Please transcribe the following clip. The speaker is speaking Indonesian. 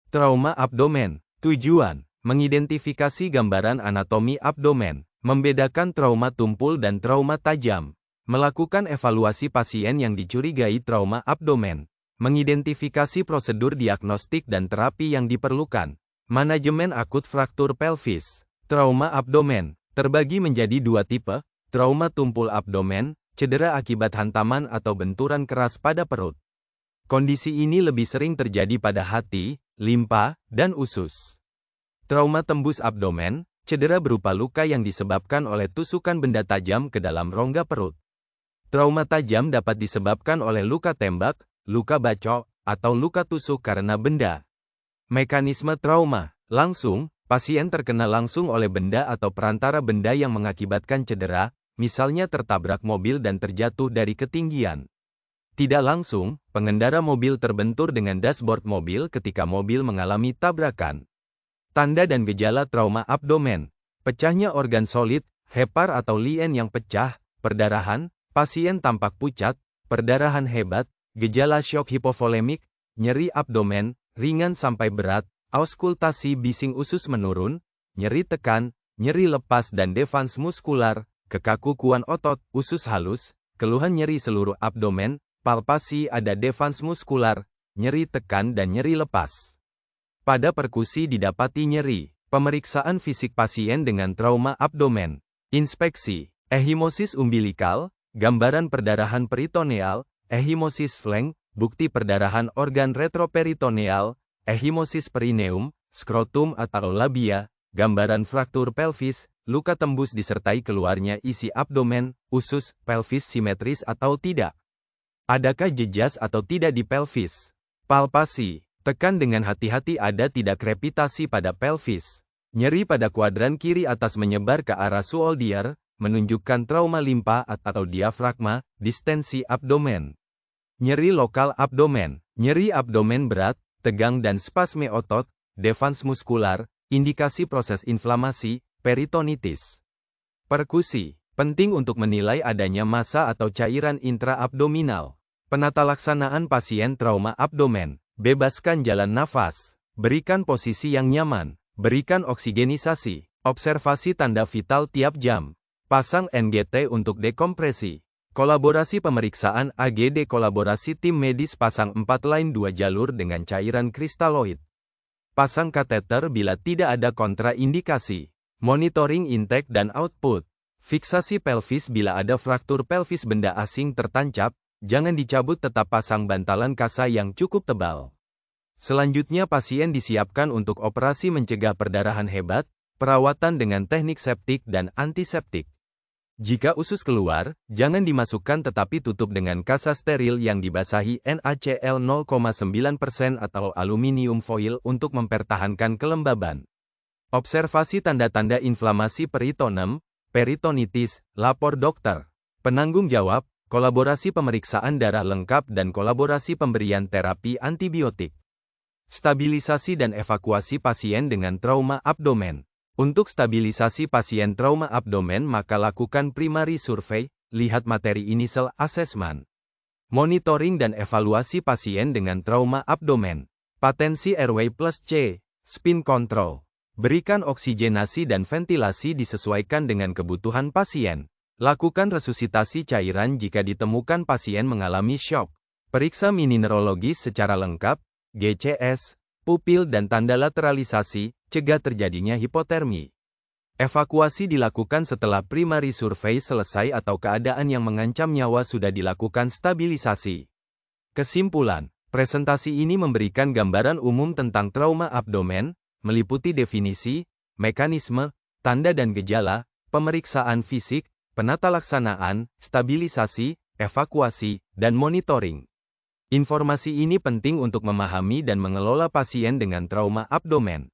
Trauma abdomen. Tujuan: mengidentifikasi gambaran anatomi abdomen, membedakan trauma tumpul dan trauma tajam, melakukan evaluasi pasien yang dicurigai trauma abdomen, mengidentifikasi prosedur diagnostik dan terapi yang diperlukan, manajemen akut fraktur pelvis. Trauma abdomen terbagi menjadi dua tipe: trauma tumpul abdomen, cedera akibat hantaman atau benturan keras pada perut. Kondisi ini lebih sering terjadi pada hati, limpa, dan usus. Trauma tembus abdomen, cedera berupa luka yang disebabkan oleh tusukan benda tajam ke dalam rongga perut. Trauma tajam dapat disebabkan oleh luka tembak, luka bacok, atau luka tusuk karena benda. Mekanisme trauma: langsung, pasien terkena langsung oleh benda atau perantara benda yang mengakibatkan cedera, misalnya tertabrak mobil dan terjatuh dari ketinggian. Tidak langsung, pengendara mobil terbentur dengan dashboard mobil ketika mobil mengalami tabrakan. Tanda dan gejala trauma abdomen: pecahnya organ solid, hepar atau lien yang pecah, perdarahan, pasien tampak pucat, perdarahan hebat, gejala syok hipovolemik, nyeri abdomen, ringan sampai berat, auskultasi bising usus menurun, nyeri tekan, nyeri lepas dan defans muskular, kekakuan otot, usus halus, keluhan nyeri seluruh abdomen, palpasi ada defans muskular, nyeri tekan dan nyeri lepas. Pada perkusi didapati nyeri. Pemeriksaan fisik pasien dengan trauma abdomen. Inspeksi: ekimosis umbilikal, gambaran perdarahan peritoneal, ekimosis flank, bukti perdarahan organ retroperitoneal, ekimosis perineum, skrotum atau labia, gambaran fraktur pelvis, luka tembus disertai keluarnya isi abdomen, usus, pelvis simetris atau tidak. Adakah jejas atau tidak di pelvis? Palpasi: tekan dengan hati-hati ada tidak krepitasi pada pelvis. Nyeri pada kuadran kiri atas menyebar ke arah shoulder, menunjukkan trauma limpa atau diafragma, distensi abdomen. Nyeri lokal abdomen: nyeri abdomen berat, tegang dan spasme otot, defans muskular, indikasi proses inflamasi, peritonitis. Perkusi: penting untuk menilai adanya massa atau cairan intraabdominal. Penata laksanaan pasien trauma abdomen: bebaskan jalan nafas, berikan posisi yang nyaman, berikan oksigenisasi, observasi tanda vital tiap jam, pasang NGT untuk dekompresi. Kolaborasi pemeriksaan AGD kolaborasi tim medis pasang 4 line 2 jalur dengan cairan kristaloid. Pasang kateter bila tidak ada kontraindikasi. Monitoring intake dan output. Fiksasi pelvis bila ada fraktur pelvis benda asing tertancap, jangan dicabut, tetap pasang bantalan kasa yang cukup tebal. Selanjutnya pasien disiapkan untuk operasi mencegah perdarahan hebat, perawatan dengan teknik septik dan antiseptik. Jika usus keluar, jangan dimasukkan tetapi tutup dengan kasa steril yang dibasahi NaCl 0,9% atau aluminium foil untuk mempertahankan kelembaban. Observasi tanda-tanda inflamasi peritonem, peritonitis, lapor dokter. Penanggung jawab, kolaborasi pemeriksaan darah lengkap dan kolaborasi pemberian terapi antibiotik. Stabilisasi dan evakuasi pasien dengan trauma abdomen. Untuk stabilisasi pasien trauma abdomen maka lakukan primary survey, lihat materi initial assessment. Monitoring dan evaluasi pasien dengan trauma abdomen. Patensi airway plus C, spin control. Berikan oksigenasi dan ventilasi disesuaikan dengan kebutuhan pasien. Lakukan resusitasi cairan jika ditemukan pasien mengalami syok. Periksa mineralogis secara lengkap, GCS, pupil dan tanda lateralisasi, cegah terjadinya hipotermi. Evakuasi dilakukan setelah primary survey selesai atau keadaan yang mengancam nyawa sudah dilakukan stabilisasi. Kesimpulan, presentasi ini memberikan gambaran umum tentang trauma abdomen, meliputi definisi, mekanisme, tanda dan gejala, pemeriksaan fisik, penata laksanaan, stabilisasi, evakuasi, dan monitoring. Informasi ini penting untuk memahami dan mengelola pasien dengan trauma abdomen.